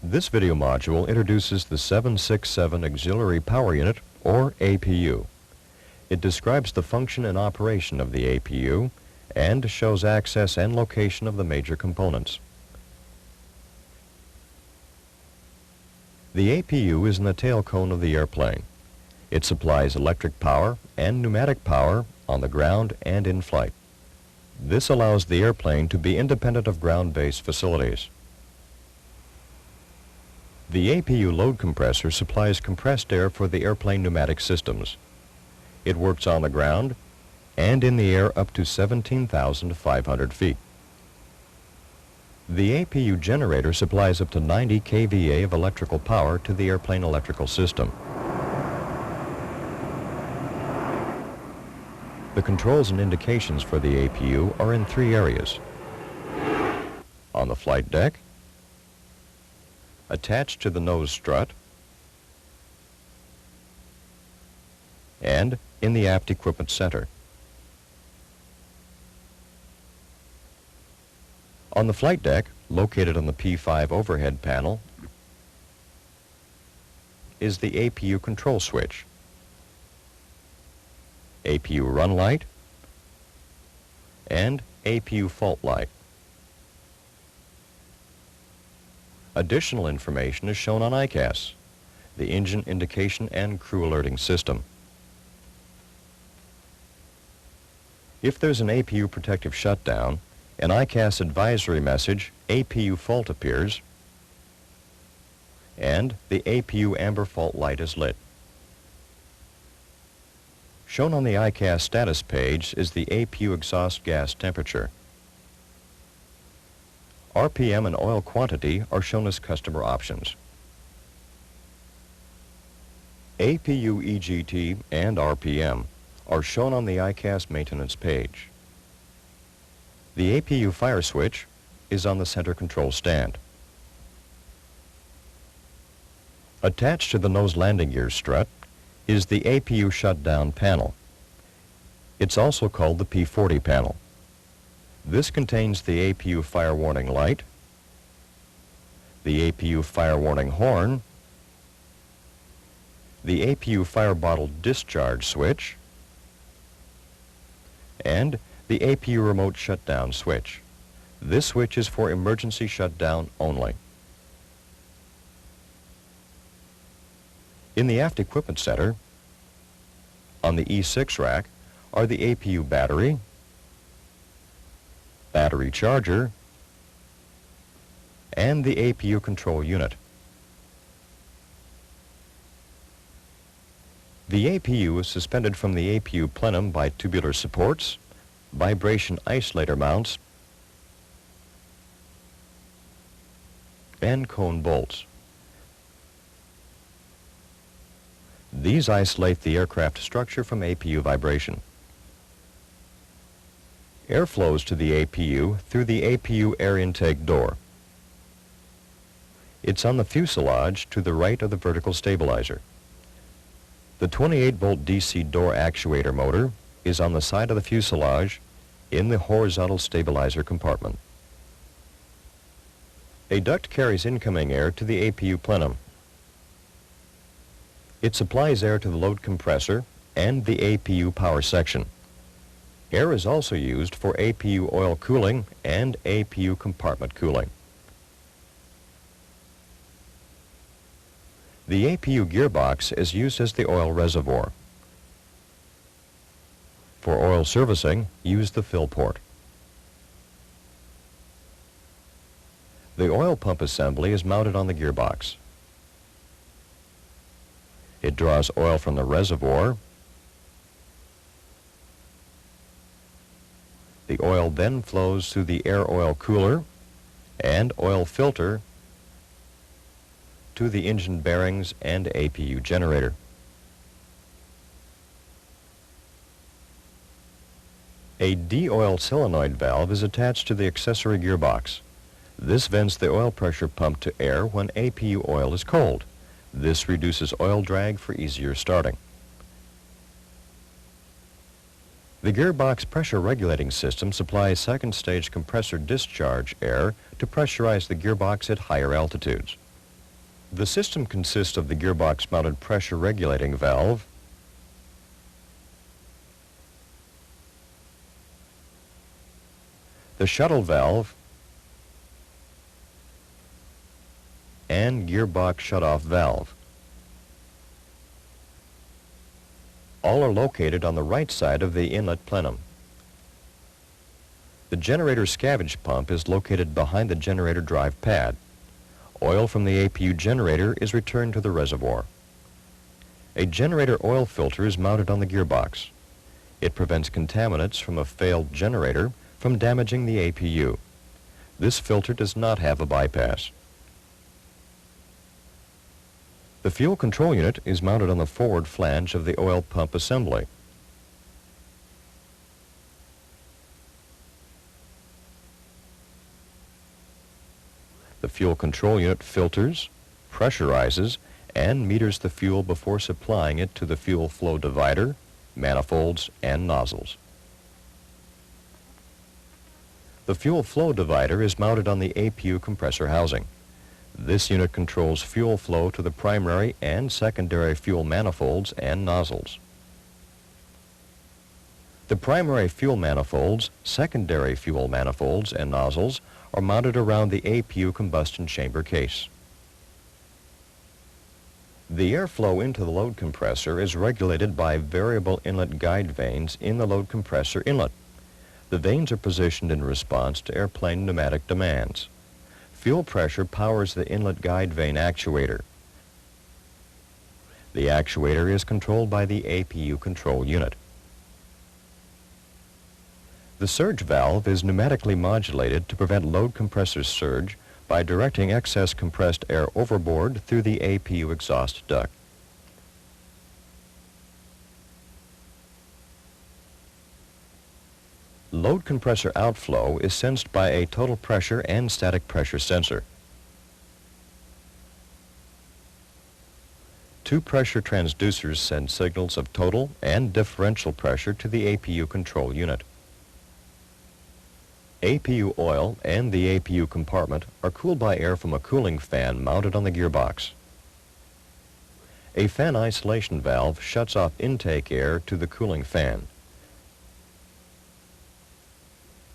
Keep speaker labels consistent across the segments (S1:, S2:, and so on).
S1: This video module introduces the 767 Auxiliary Power Unit, or APU. It describes the function and operation of the APU and shows access and location of the major components. The APU is in the tail cone of the airplane. It supplies electric power and pneumatic power on the ground and in flight. This allows the airplane to be independent of ground-based facilities. The APU load compressor supplies compressed air for the airplane pneumatic systems. It works on the ground and in the air up to 17,500 feet. The APU generator supplies up to 90 kVA of electrical power to the airplane electrical system. The controls and indications for the APU are in three areas: on the flight deck, attached to the nose strut, and in the aft equipment center. On the flight deck, located on the P5 overhead panel, is the APU control switch, APU run light, and APU fault light. Additional information is shown on ICAS, the engine indication and crew alerting system. If there's an APU protective shutdown, an ICAS advisory message, APU fault, appears, and the APU amber fault light is lit. Shown on the ICAS status page is the APU exhaust gas temperature. RPM and oil quantity are shown as customer options. APU EGT and RPM are shown on the ICAS maintenance page. The APU fire switch is on the center control stand. Attached to the nose landing gear strut is the APU shutdown panel. It's also called the P40 panel. This contains the APU fire warning light, the APU fire warning horn, the APU fire bottle discharge switch, and the APU remote shutdown switch. This switch is for emergency shutdown only. In the aft equipment center, on the E6 rack, are the APU battery, battery charger, and the APU control unit. The APU is suspended from the APU plenum by tubular supports, vibration isolator mounts, and cone bolts. These isolate the aircraft structure from APU vibration. Air flows to the APU through the APU air intake door. It's on the fuselage to the right of the vertical stabilizer. The 28-volt DC door actuator motor is on the side of the fuselage in the horizontal stabilizer compartment. A duct carries incoming air to the APU plenum. It supplies air to the load compressor and the APU power section. Air is also used for APU oil cooling and APU compartment cooling. The APU gearbox is used as the oil reservoir. For oil servicing, use the fill port. The oil pump assembly is mounted on the gearbox. It draws oil from the reservoir. The oil then flows through the air oil cooler and oil filter to the engine bearings and APU generator. A de-oil solenoid valve is attached to the accessory gearbox. This vents the oil pressure pump to air when APU oil is cold. This reduces oil drag for easier starting. The gearbox pressure regulating system supplies second-stage compressor discharge air to pressurize the gearbox at higher altitudes. The system consists of the gearbox-mounted pressure regulating valve, the shuttle valve, and gearbox shutoff valve. All are located on the right side of the inlet plenum. The generator scavenge pump is located behind the generator drive pad. Oil from the APU generator is returned to the reservoir. A generator oil filter is mounted on the gearbox. It prevents contaminants from a failed generator from damaging the APU. This filter does not have a bypass. The fuel control unit is mounted on the forward flange of the oil pump assembly. The fuel control unit filters, pressurizes, and meters the fuel before supplying it to the fuel flow divider, manifolds, and nozzles. The fuel flow divider is mounted on the APU compressor housing. This unit controls fuel flow to the primary and secondary fuel manifolds and nozzles. The primary fuel manifolds, secondary fuel manifolds, and nozzles are mounted around the APU combustion chamber case. The airflow into the load compressor is regulated by variable inlet guide vanes in the load compressor inlet. The vanes are positioned in response to airplane pneumatic demands. Fuel pressure powers the inlet guide vane actuator. The actuator is controlled by the APU control unit. The surge valve is pneumatically modulated to prevent load compressor surge by directing excess compressed air overboard through the APU exhaust duct. Load compressor outflow is sensed by a total pressure and static pressure sensor. Two pressure transducers send signals of total and differential pressure to the APU control unit. APU oil and the APU compartment are cooled by air from a cooling fan mounted on the gearbox. A fan isolation valve shuts off intake air to the cooling fan.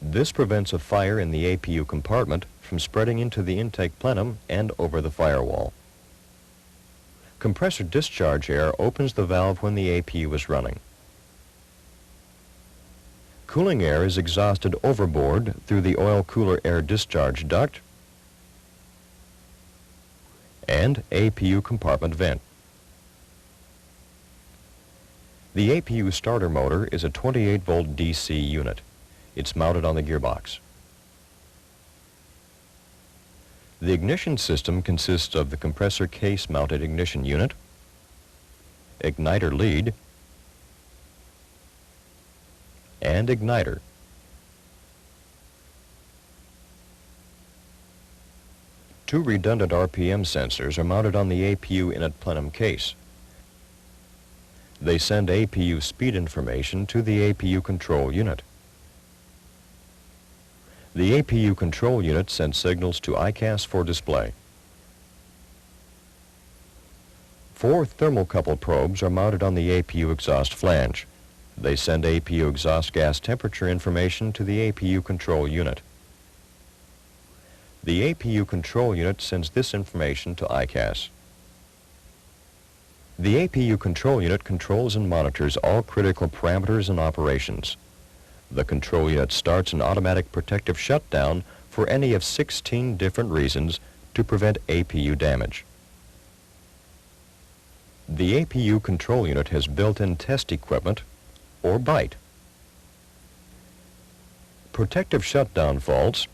S1: This prevents a fire in the APU compartment from spreading into the intake plenum and over the firewall. Compressor discharge air opens the valve when the APU is running. Cooling air is exhausted overboard through the oil cooler air discharge duct and APU compartment vent. The APU starter motor is a 28-volt DC unit. It's mounted on the gearbox. The ignition system consists of the compressor case-mounted ignition unit, igniter lead, and igniter. Two redundant RPM sensors are mounted on the APU inlet plenum case. They send APU speed information to the APU control unit. The APU control unit sends signals to ICAS for display. Four thermocouple probes are mounted on the APU exhaust flange. They send APU exhaust gas temperature information to the APU control unit. The APU control unit sends this information to ICAS. The APU control unit controls and monitors all critical parameters and operations. The control unit starts an automatic protective shutdown for any of 16 different reasons to prevent APU damage. The APU control unit has built-in test equipment, or BITE. Protective shutdown faults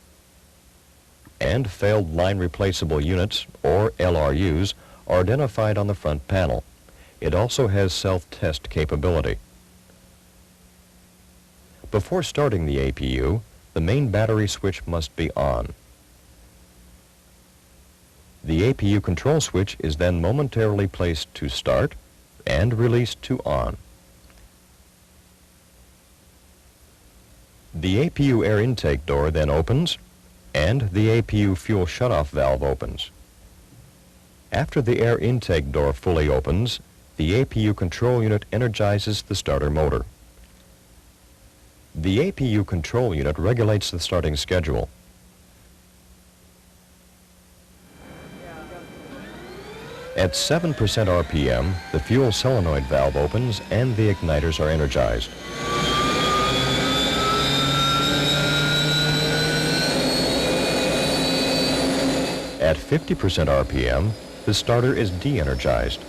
S1: and failed line replaceable units, or LRUs, are identified on the front panel. It also has self-test capability. Before starting the APU, the main battery switch must be on. The APU control switch is then momentarily placed to start and released to on. The APU air intake door then opens and the APU fuel shutoff valve opens. After the air intake door fully opens, the APU control unit energizes the starter motor. The APU control unit regulates the starting schedule. At 7% RPM, the fuel solenoid valve opens and the igniters are energized. At 50% RPM, the starter is de-energized.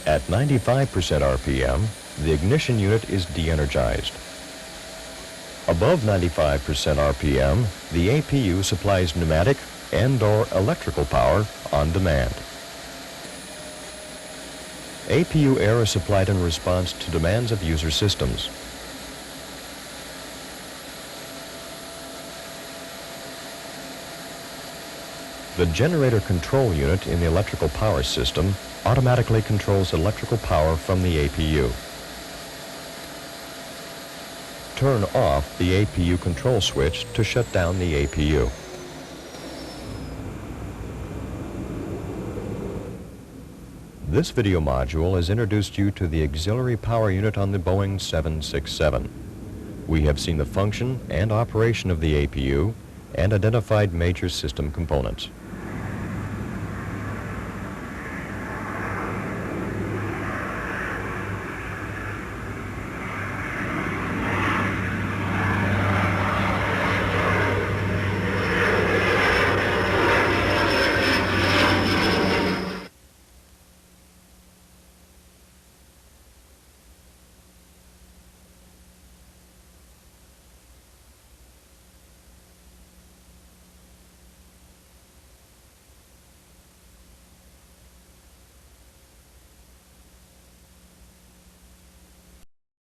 S1: At 95% RPM, the ignition unit is de-energized. Above 95% RPM, the APU supplies pneumatic and/or electrical power on demand. APU air is supplied in response to demands of user systems. The generator control unit in the electrical power system automatically controls electrical power from the APU. Turn off the APU control switch to shut down the APU. This video module has introduced you to the auxiliary power unit on the Boeing 767. We have seen the function and operation of the APU and identified major system components.